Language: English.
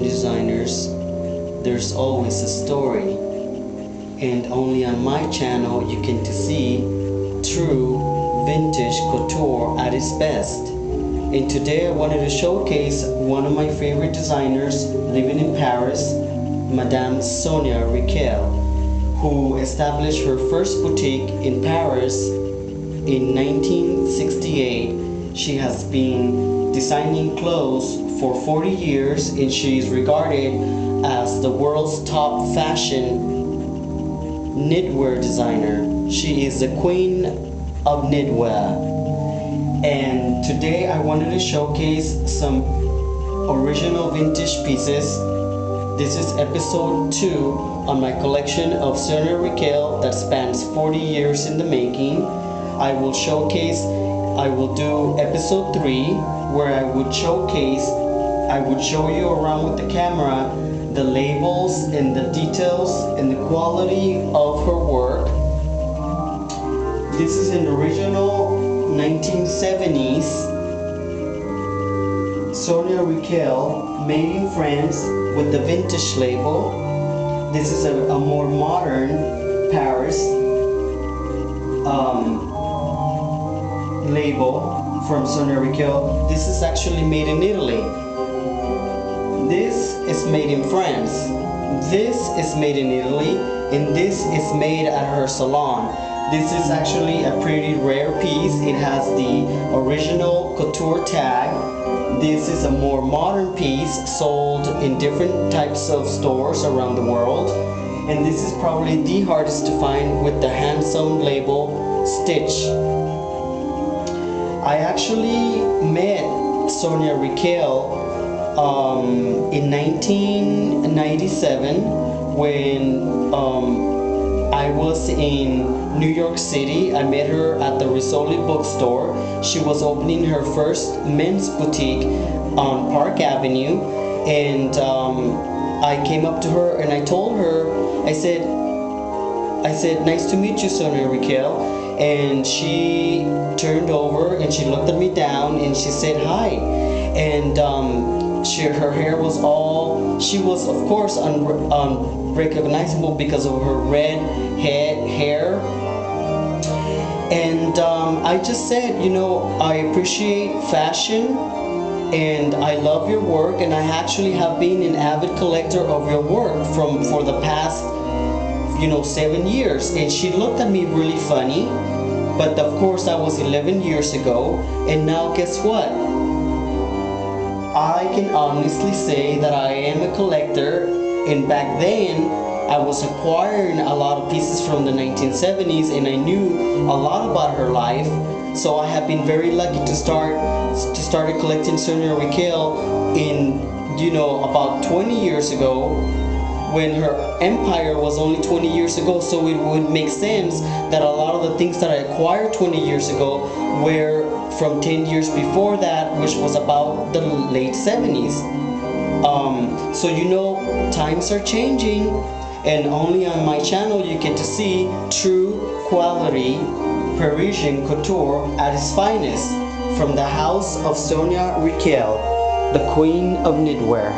designers, there's always a story, and only on my channel you can see true vintage couture at its best. And today I wanted to showcase one of my favorite designers living in Paris, Madame Sonia Rykiel, who established her first boutique in Paris in 1968. She has been designing clothes for 40 years, and she is regarded as the world's top fashion knitwear designer. She is the queen of knitwear. And today I wanted to showcase some original vintage pieces. This is episode 2 on my collection of Sonia Rykiel that spans 40 years in the making. I will do episode 3 where I would show you around with the camera the labels and the details and the quality of her work. This is an original 1970s Sonia Rykiel, made in France with the vintage label. This is a more modern Paris label from Sonia Rykiel. This is actually made in Italy. This is made in France. This is made in Italy, and this is made at her salon. This is actually a pretty rare piece. It has the original couture tag. This is a more modern piece sold in different types of stores around the world. And this is probably the hardest to find with the hand-sewn label stitch. I actually met Sonia Rykiel in 1997 when I was in New York City. I met her at the Rizzoli bookstore. She was opening her first men's boutique on Park Avenue, and I came up to her and I told her, I said, "Nice to meet you, Sonia Rykiel." And she turned over and she looked at me down and she said hi. And her hair was she was of course unrecognizable because of her red hair. And I just said, you know, I appreciate fashion and I love your work, and I actually have been an avid collector of your work for the past 7 years. And she looked at me really funny, but of course that was 11 years ago. And now guess what? I can honestly say that I am a collector, and back then I was acquiring a lot of pieces from the 1970s, and I knew a lot about her life. So I have been very lucky to start collecting Sonia Rykiel in about 20 years ago, when her empire was only 20 years ago. So it would make sense that a lot of the things that I acquired 20 years ago were from 10 years before that, which was about the late 70s. So times are changing, and only on my channel you get to see true quality Parisian couture at its finest, from the house of Sonia Rykiel, the queen of knitwear.